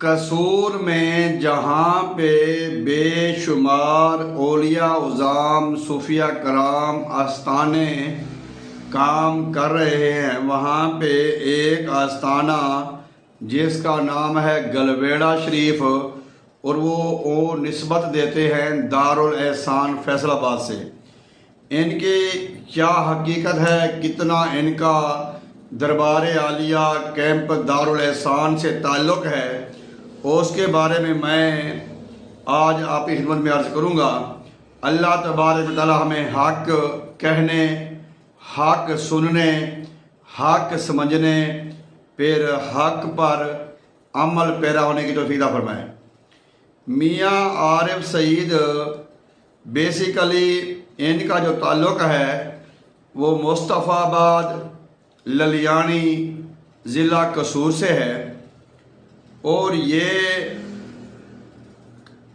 कसूर में जहाँ पे बेशुमार औलिया उज़ाम सूफिया कराम आस्थाने काम कर रहे हैं, वहाँ पे एक आस्थाना जिसका नाम है गलवेड़ा शरीफ, और वो निस्बत देते हैं दारुल एहसान फैसलाबाद से। इनकी क्या हकीकत है, कितना इनका दरबार आलिया कैंप दारुल एहसान से ताल्लुक़ है, उसके बारे में मैं आज आपकी खिदमत में अर्ज़ करूँगा। अल्लाह तबारक व तआला हमें हक़ कहने, हक़ सुनने, हक़ समझने, फिर हक़ पर अमल पैरा होने की तौफ़ीक अता फरमाए। मियाँ आरिफ सईद बेसिकली इनका जो ताल्लुक़ है वो मुस्तफ़ाबाद ललियानी ज़िला कसूर से है, और ये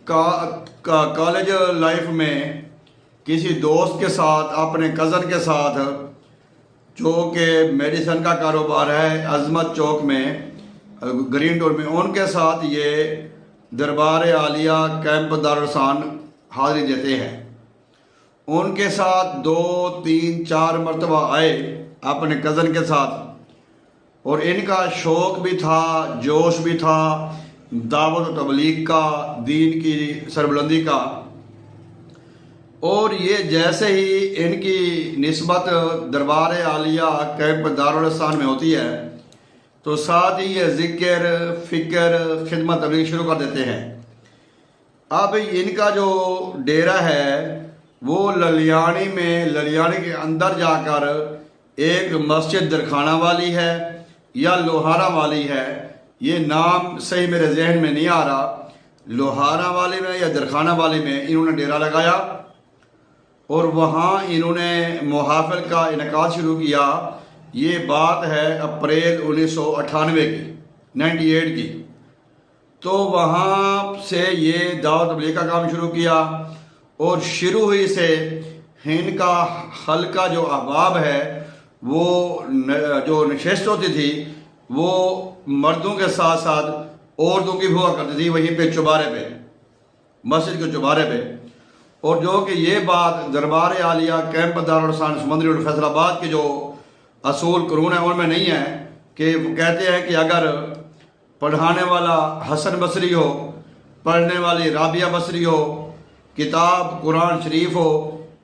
कॉलेज लाइफ में किसी दोस्त के साथ, अपने कज़न के साथ, जो कि मेडिसन का कारोबार है अज़मत चौक में ग्रीन डोर में, उनके साथ ये दरबार आलिया कैंप दारुल एहसान हाज़िरी देते हैं। उनके साथ 2, 3, 4 मरतबा आए अपने कज़न के साथ, और इनका शौक़ भी था, जोश भी था दावत व तबलीग का, दीन की सरबुलंदी का। और ये जैसे ही इनकी निस्बत दरबार आलिया कैंप दारुल एहसान में होती है तो साथ ही ये ज़िक्र, फ़िक्र, खिदमत तबलीग शुरू कर देते हैं। अब इनका जो डेरा है वो ललियानी में, ललियानी के अंदर जाकर एक मस्जिद दरखाना वाली है या लोहारा वाली है, ये नाम सही मेरे जहन में नहीं आ रहा, लोहारा वाले में या दरखाना वाले में इन्होंने डेरा लगाया, और वहाँ इन्होंने मुहाफ़िल का इनकाद शुरू किया। ये बात है अप्रैल 1998 की, 98 की। तो वहाँ से ये दावत तबलीग का काम शुरू किया, और शुरू हुई से इनका हल्का जो अहबाब है, वो जो नशिस्त होती थी वो मर्दों के साथ साथ औरतों की हुआ करती थी, वहीं पे चुबारे पे, मस्जिद के चुबारे पे। और जो कि ये बात दरबार आलिया कैंप दारुल एहसान समंदरी रोड फैसलाबाद के जो असूल कानून है उनमें नहीं है, कि वो कहते हैं कि अगर पढ़ाने वाला हसन बसरी हो, पढ़ने वाली राबिया बसरी हो, किताब कुरान शरीफ हो,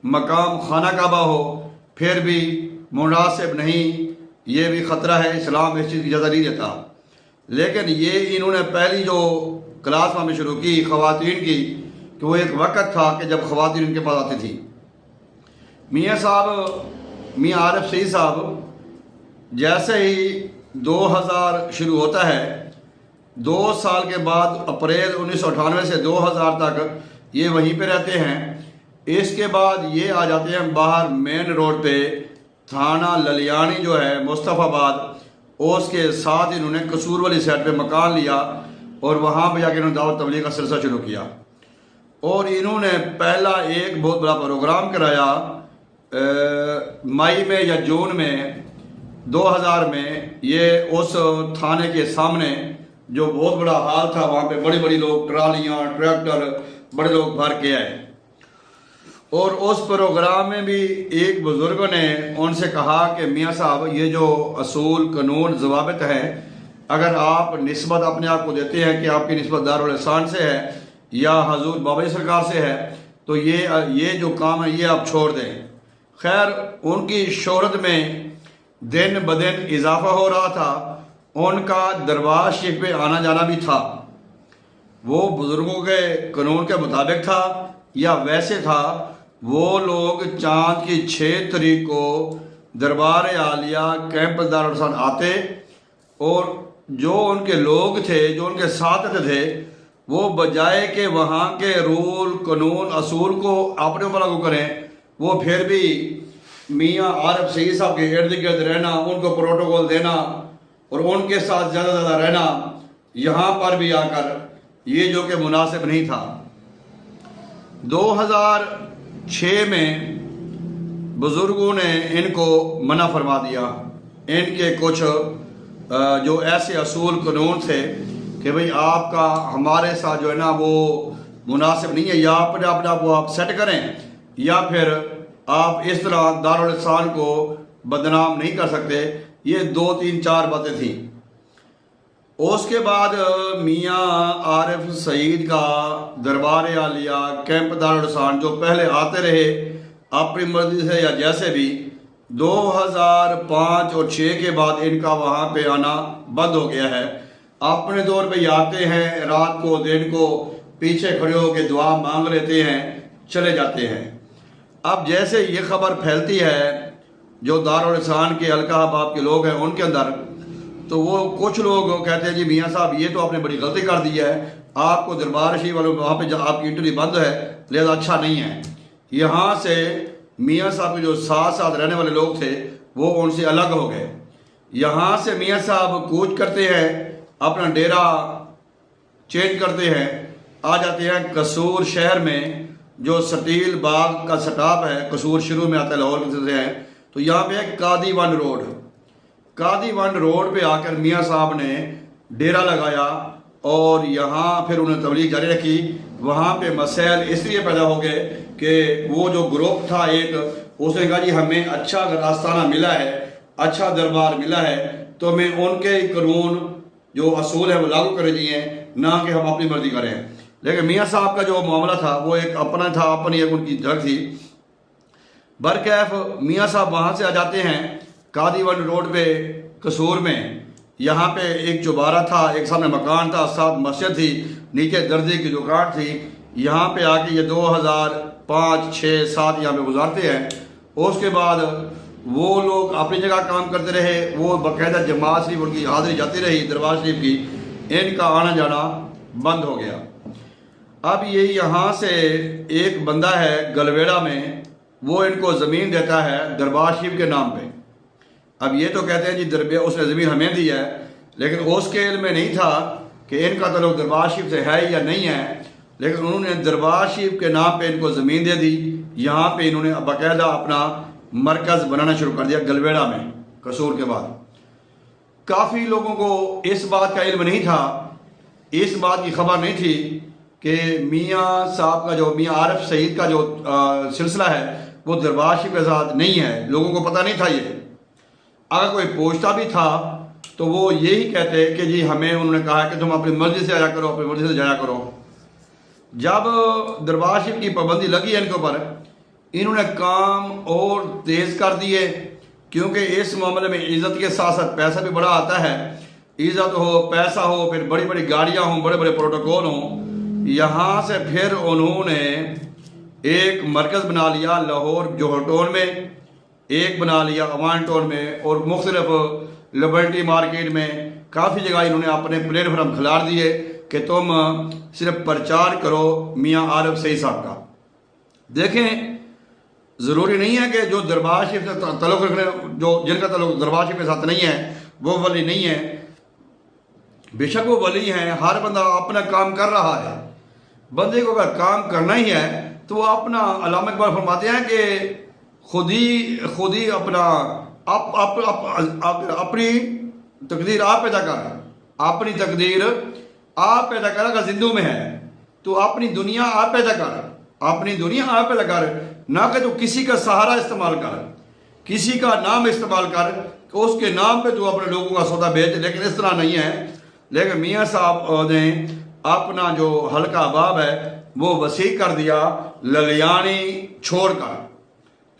मकाम खाना काबा हो, फिर भी मुनासिब नहीं, ये भी ख़तरा है, इस्लाम इस चीज़ की इजाज़त नहीं देता। लेकिन ये इन्होंने पहली जो क्लास वहाँ में शुरू की ख़वातीन की, कि वो एक वक़्त था कि जब ख़वातीन इनके पास आती थी। मियाँ साहब, मियाँ आरिफ सईद साहब, जैसे ही 2000 शुरू होता है, 2 साल के बाद अप्रैल 1998 से 2000 तक ये वहीं पे रहते हैं। इसके बाद ये आ जाते हैं बाहर मेन रोड पे, थाना ललियानी जो है मुस्तफ़ाबाद, उसके साथ इन्होंने कसूर वाली साइड पे मकान लिया, और वहाँ पे जाकर इन्होंने दावत तबलीग का सिलसिला शुरू किया। और इन्होंने पहला एक बहुत बड़ा प्रोग्राम कराया मई में या जून में 2000 में। ये उस थाने के सामने जो बहुत बड़ा हाल था, वहाँ पे बड़ी बड़ी लोग, ट्रालियाँ, ट्रैक्टर, बड़े लोग भर के आए। और उस प्रोग्राम में भी एक बुज़ुर्ग ने उनसे कहा कि मियाँ साहब, ये जो असूल कानून ज़वाबित हैं, अगर आप निस्बत अपने आप को देते हैं कि आपकी निस्बत दारुल एहसान से है या हजूर बाबा सरकार से है, तो ये जो काम है ये आप छोड़ दें। खैर, उनकी शोहरत में दिन ब दिन इजाफा हो रहा था, उनका दरबार शरीफ पे आना जाना भी था। वो बुज़ुर्गों के कानून के मुताबिक था या वैसे था, वो लोग चाँद की 6 तारीख को दरबार आलिया कैंप दारुल एहसान आते, और जो उनके लोग थे, जो उनके साथ थे, वो बजाय के वहाँ के रूल कानून असूल को अपने ऊपर लागू करें, वो फिर भी मियाँ आरिफ सईद साहब के इर्द गिर्द रहना, उनको प्रोटोकॉल देना और उनके साथ ज़्यादा ज़्यादा रहना, यहाँ पर भी आकर ये जो कि मुनासिब नहीं था। 2006 में बुज़ुर्गों ने इनको मना फरमा दिया। इनके कुछ जो ऐसे असूल कानून थे कि भाई आपका हमारे साथ जो है ना वो मुनासिब नहीं है, या अपने अपना वो आप सेट करें, या फिर आप इस तरह दारुल ihsan को बदनाम नहीं कर सकते। ये 2-3-4 बातें थी। उसके बाद मियाँ आरिफ सईद का दरबार आलिया कैंप दारुल ihsan जो पहले आते रहे अपनी मर्जी से या जैसे भी, 2005 और 6 के बाद इनका वहाँ पे आना बंद हो गया है। अपने दौर पे आते हैं, रात को दिन को पीछे खड़े होकर दुआ मांग लेते हैं, चले जाते हैं। अब जैसे ये खबर फैलती है जो दारुल ihsan के हल्का अहबाब के लोग हैं उनके अंदर, तो वो कुछ लोग कहते हैं जी मियाँ साहब ये तो आपने बड़ी गलती कर दी है, आपको दरबार शरीफ वालों वहाँ पे आपकी एंट्री बंद है, लिहाजा अच्छा नहीं है। यहाँ से मियाँ साहब के जो साथ साथ रहने वाले लोग थे वो उनसे अलग हो गए। यहाँ से मियाँ साहब कूच करते हैं, अपना डेरा चेंज करते हैं, आ जाते हैं कसूर शहर में जो स्टील बाग का स्टॉप है। कसूर शुरू में आता है, लाहौर से है, तो यहाँ पे है कादीवन रोड। कादीवन रोड पे आकर मियाँ साहब ने डेरा लगाया और यहाँ फिर उन्होंने तबलीग जारी रखी। वहाँ पे मसैल इसलिए पैदा हो गए कि वो जो ग्रुप था एक, उसने कहा जी हमें अच्छा अगर आस्थाना मिला है, अच्छा दरबार मिला है, तो हमें उनके कानून जो असूल है वो लागू करे दिए, ना कि हम अपनी मर्जी करें। लेकिन मियाँ साहब का जो मामला था वो एक अपना था, अपनी एक उनकी जगह थी। बरकैफ मियाँ साहब वहाँ से आ जाते हैं कादीवन रोड पे कसूर में। यहाँ पे एक चौबारा था, एक सामने मकान था, साथ मस्जिद थी, नीचे दर्जी की दुकान थी। यहाँ पे आके ये 2005, 6, 7 यहाँ पे गुजारते हैं। उसके बाद वो लोग अपनी जगह काम करते रहे, वो बाकायदा जमात शरीफ उनकी हाजिरी जाती रही दरबार शरीफ की, इनका आना जाना बंद हो गया। अब ये यहाँ से एक बंदा है गलवेड़ा में, वो इनको ज़मीन देता है दरबार शरीफ के नाम पे। अब ये तो कहते हैं जी दरबार उसने ज़मीन हमें दी है, लेकिन उसके इल्म में नहीं था कि इनका ताल्लुक दरबार शरीफ से है या नहीं है। लेकिन उन्होंने दरबार शरीफ के नाम पे इनको ज़मीन दे दी। यहाँ पे इन्होंने बाकायदा अपना मरकज़ बनाना शुरू कर दिया गलवेड़ा में कसूर के बाद। काफ़ी लोगों को इस बात का इल्म नहीं था, इस बात की खबर नहीं थी कि मियाँ साहब का जो मियाँ आरिफ सईद का जो सिलसिला है वो दरबार शरीफ के साथ नहीं है। लोगों को पता नहीं था ये। अगर कोई पूछता भी था तो वो यही कहते कि जी हमें उन्होंने कहा है कि तुम अपनी मर्जी से आया करो, अपनी मर्जी से जाया करो। जब दरबार शरीफ की पाबंदी लगी है इनके ऊपर, इन्होंने काम और तेज़ कर दिए, क्योंकि इस मामले में इज़्ज़त के साथ साथ पैसा भी बड़ा आता है। इज़्ज़त हो, पैसा हो, फिर बड़ी बड़ी गाड़ियाँ हों, बड़े बड़े प्रोटोकॉल हों। यहाँ से फिर उन्होंने एक मरकज़ बना लिया लाहौर जोहर में, एक बना लिया अवान टाउन में, और मुख्तलिफ लिबर्टी मार्केट में काफ़ी जगह इन्होंने अपने प्लेटफार्म खिलाड़ दिए कि तुम सिर्फ प्रचार करो मियाँ आरिफ सईद साहब का। देखें, ज़रूरी नहीं है कि जो दरबार शरीफ से तल्लुक़ रखने, जो जिनका तल्लुक़ दरबार शरीफ के साथ नहीं है वो वली नहीं है। बेशक वो वली हैं, हर बंदा अपना काम कर रहा है। बंदे को अगर काम करना ही है तो वो अपना, अल्लामा इकबाल फरमाते हैं कि खुद ही अपना अपनी तकदीर आप पैदा कर, अपनी तकदीर आप पैदा कर। अगर जिंदू में है तो अपनी दुनिया आप पैदा कर, अपनी दुनिया आप पैदा कर, ना कि तो किसी का सहारा इस्तेमाल कर, किसी का नाम इस्तेमाल कर कि उसके नाम पे तो अपने लोगों का सौदा बेच। लेकिन इस तरह नहीं है। लेकिन मियाँ साहब ने अपना जो हल्का अहबाब है वो वसी कर दिया ललियानी छोड़कर।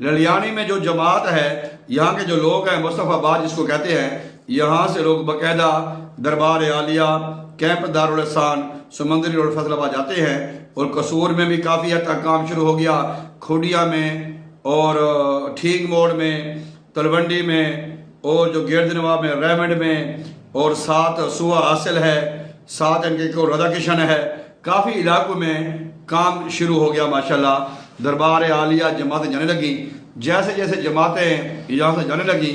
ललियानी में जो जमात है, यहाँ के जो लोग हैं, मुस्तफ़ाबाद जिसको कहते हैं, यहाँ से लोग बाकायदा दरबार आलिया कैंप दारुल ihsan समंदरी रोड फैसलाबाद जाते हैं। और कसूर में भी काफ़ी हद तक काम शुरू हो गया, खुडिया में और ठीक मोड़ में, तलवंडी में, और जो गिरद नवाब में, रेमंड में, और साथ सुआ हासिल है, साथ इनके को रदा किशन है। काफ़ी इलाकों में काम शुरू हो गया माशाल्लाह। दरबार आलिया जमातें जाने लगी। जैसे जैसे जमातें यहाँ से जाने लगी,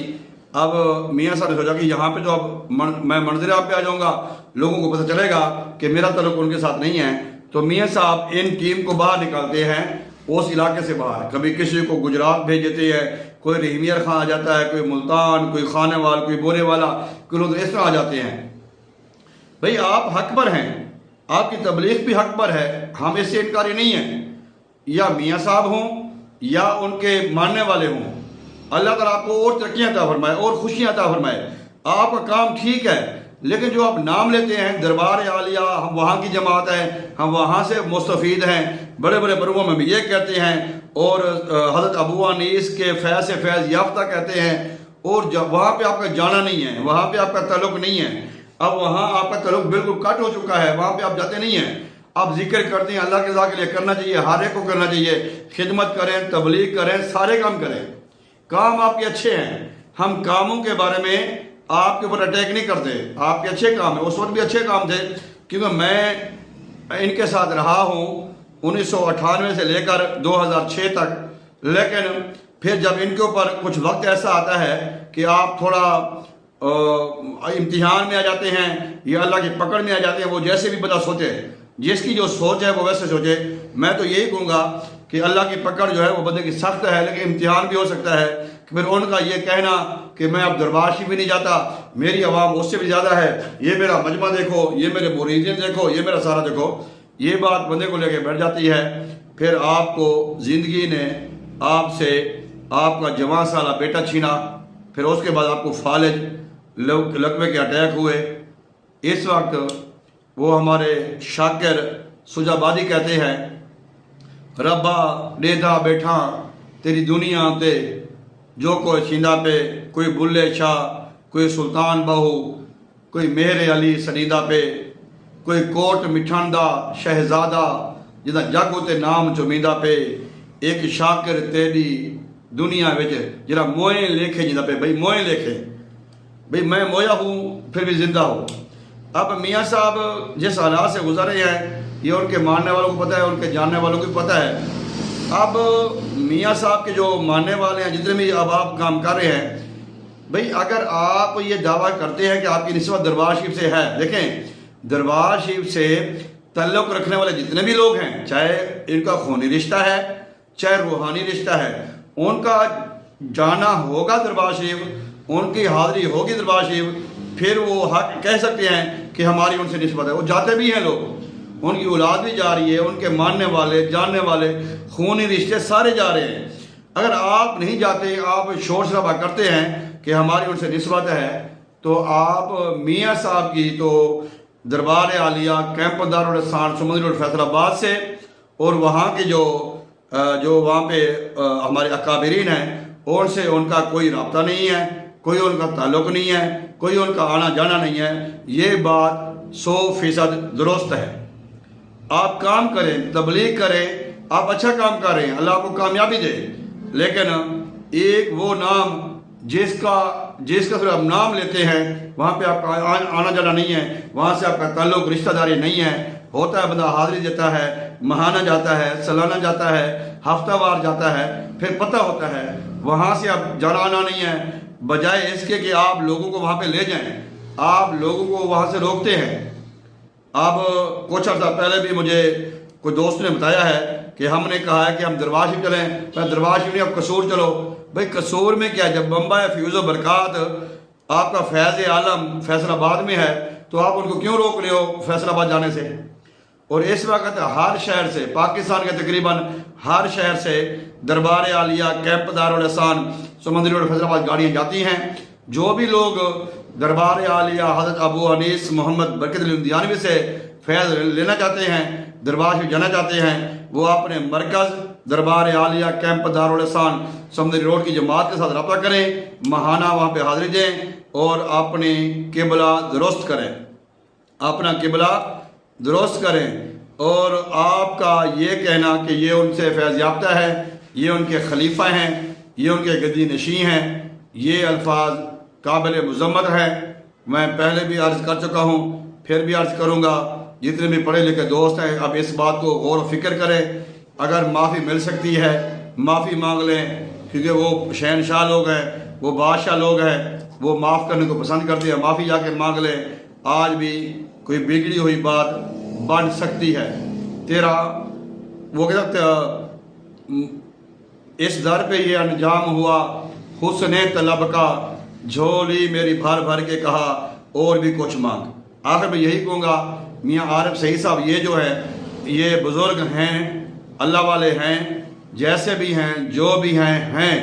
अब मियाँ साहब ने सोचा कि यहाँ पे तो अब मैं मंजिल पे आ जाऊँगा, लोगों को पता चलेगा कि मेरा तल्लुक़ उनके साथ नहीं है। तो मियाँ साहब इन टीम को बाहर निकालते हैं, उस इलाके से बाहर। कभी किसी को गुजरात भेज देते हैं, कोई रहीमियर खां आ जाता है, कोई मुल्तान, कोई खानेवाल, कोई बोरे वाला, कोई लोग इस तरह आ जाते हैं। भाई आप हक पर हैं, आपकी तबलीग भी हक पर है, हम इससे इनकारी नहीं है। या मियाँ साहब हों या उनके मानने वाले हों, अल्लाह ताला आपको और तरक्कियाँ अता फरमाए और खुशियाँ अता फरमाए। आपका काम ठीक है, लेकिन जो आप नाम लेते हैं दरबार आलिया, हम वहाँ की जमात है, हम वहाँ से मुस्तफ़ीद हैं, बड़े बड़े बरुओं में भी ये कहते हैं, और हज़रत अबू अनीस के फैज़ से फैज़ याफ्ता कहते हैं, और वहाँ पे आपका जाना नहीं है, वहाँ पे आपका ताल्लुक़ नहीं है। अब वहाँ आपका ताल्लुक़ बिल्कुल कट हो चुका है, वहाँ पे आप जाते नहीं हैं। आप जिक्र करते हैं, अल्लाह के रज़ा के लिए करना चाहिए, हर एक को करना चाहिए, खिदमत करें, तबलीग करें, सारे काम करें, काम आपके अच्छे हैं। हम कामों के बारे में आपके ऊपर अटैक नहीं करते, आपके अच्छे काम है, उस वक्त भी अच्छे काम थे, क्योंकि मैं इनके साथ रहा हूँ 1998 से लेकर 2006 तक। लेकिन फिर जब इनके ऊपर कुछ वक्त ऐसा आता है कि आप थोड़ा इम्तिहान में आ जाते हैं या अल्लाह की पकड़ में आ जाते हैं, वो जैसे भी बंदा सोचे, जिसकी जो सोच है वो वैसे सोचे। मैं तो यही कहूँगा कि अल्लाह की पकड़ जो है वो बंदे की सख्त है, लेकिन इम्तिहान भी हो सकता है कि फिर उनका ये कहना कि मैं अब दरबार शरीफ भी नहीं जाता, मेरी आवाम उससे भी ज़्यादा है, ये मेरा मजमा देखो, ये मेरे मुरीदीन देखो, ये मेरा सारा देखो, ये बात बंदे को लेके बैठ जाती है। फिर आपको ज़िंदगी ने आपसे आपका जवान साला बेटा छीना, फिर उसके बाद आपको फालिज लकवे के अटैक हुए। इस वक्त वो हमारे शाकिर सुजाबादी कहते हैं, रब्बा डेधा बैठा तेरी दुनिया ते, जो कोई छिंदा पे, कोई बुल्ले शाह, कोई सुल्तान बहू, कोई मेहर अली सनीदा पे, कोई कोट मिठांदा शहजादा, जिदा जग उते नाम चुमींदा पे, एक शाकिर तेरी दुनिया विच जरा मोए लेखे जिंदा पे। भाई मोए लेखे, भाई मैं मोया हूँ फिर भी जिंदा हूँ। अब मियाँ साहब जिस हालात से गुजर रहे हैं, ये उनके मानने वालों को पता है, उनके जानने वालों को भी पता है। अब मियाँ साहब के जो मानने वाले हैं, जितने भी अब आप काम कर रहे हैं, भाई अगर आप ये दावा करते हैं कि आपकी निस्बत दरबार शरीफ से है, देखें दरबार शरीफ से ताल्लुक़ रखने वाले जितने भी लोग हैं, चाहे इनका खूनी रिश्ता है चाहे रूहानी रिश्ता है, उनका जाना होगा दरबार शरीफ, उनकी हाज़िरी होगी दरबार शरीफ, फिर वो हक कह सकते हैं कि हमारी उनसे निस्बत है। वो जाते भी हैं लोग, उनकी औलाद भी जा रही है, उनके मानने वाले जानने वाले खूनी रिश्ते सारे जा रहे हैं। अगर आप नहीं जाते, आप शोर शराबा करते हैं कि हमारी उनसे निस्बत है, तो आप मियाँ साहब की तो दरबार आलिया कैंप दारुल एहसान सुमंदी रोड फैसलाबाद से, और वहाँ के जो वहाँ पे हमारे अकाबरीन हैं, उनसे उनका कोई रब्ता नहीं है, कोई उनका ताल्लुक़ नहीं है, कोई उनका आना जाना नहीं है। ये बात 100% दुरुस्त है। आप काम करें, तबलीग करें, आप अच्छा काम कर रहे हैं, अल्लाह आपको कामयाबी दे, लेकिन एक वो नाम जिसका सिर्फ आप नाम लेते हैं, वहाँ पे आपका आना जाना नहीं है, वहाँ से आपका ताल्लुक़ रिश्तेदारी नहीं है। होता है बंदा हाज़िरी देता है, महाना जाता है, सालाना जाता है, हफ्तावार जाता है, फिर पता होता है वहाँ से आप जाना आना नहीं है। बजाय इसके कि आप लोगों को वहाँ पे ले जाएं, आप लोगों को वहाँ से रोकते हैं। अब कुछ अर्सा पहले भी मुझे कोई दोस्त ने बताया है कि हमने कहा है कि हम दरबार शरीफ चलें, मैं दरबार शरीफ नहीं, अब कसूर चलो। भाई कसूर में क्या, जब बम्बा फ्यूज़ बरक़ात आपका फैज़ आलम फैसलाबाद में है, तो आप उनको क्यों रोक रहे हो फैसलाबाद जाने से? और इस वक्त हर शहर से, पाकिस्तान के तकरीबन हर शहर से दरबार आलिया कैंप दारुल एहसान सुमंदी रोड फैसलाबाद गाड़ियाँ जाती हैं। जो भी लोग दरबार आलिया हज़रत अबू अनीस मोहम्मद बरकत अली लुधियानवी से फैज़ लेना चाहते हैं, दरबार शरीफ जाना चाहते हैं, वो अपने मरकज़ दरबार आलिया कैंप दारुल एहसान सुमंदी रोड की जमात के साथ रब्ता करें, महाना वहाँ पे हाज़िरी दें और अपनी किबला दुरुस्त करें, अपना किबला दुरुस्त करें। और आपका ये कहना कि ये उनसे फैज़ याफ्ता है, ये उनके खलीफा हैं, ये उनके गद्दी नशी हैं, ये अल्फाज काबिल मज़म्मत है। मैं पहले भी अर्ज़ कर चुका हूँ, फिर भी अर्ज़ करूँगा, जितने भी पढ़े लिखे दोस्त हैं अब इस बात को गौर व फिक्र करें। अगर माफ़ी मिल सकती है माफ़ी मांग लें, क्योंकि वो शहनशाह लोग हैं, वो बादशाह लोग हैं, वो माफ़ करने को पसंद करते हैं। माफ़ी जाके मांग लें, आज भी कोई बिगड़ी हुई बात बन सकती है। तेरा वो कहते इस दर पे ये अंजाम हुआ हुस्ने तलब का, झोली मेरी भर भर के कहा और भी कुछ मांग। आखिर में यही कहूँगा, मियाँ आरिफ सईद साहब ये जो है ये बुज़ुर्ग हैं, अल्लाह वाले हैं, जैसे भी हैं जो भी हैं,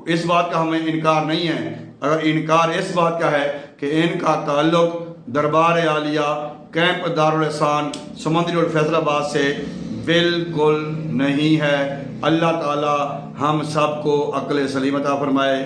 इस बात का हमें इनकार नहीं है। अगर इनकार इस बात का है कि इनका ताल्लुक़ दरबार आलिया कैंप दारुल एहसान समंदरी रोड फैसलाबाद से बिल्कुल नहीं है। अल्लाह ताला हम सबको अक्ल सलीम अता फरमाए।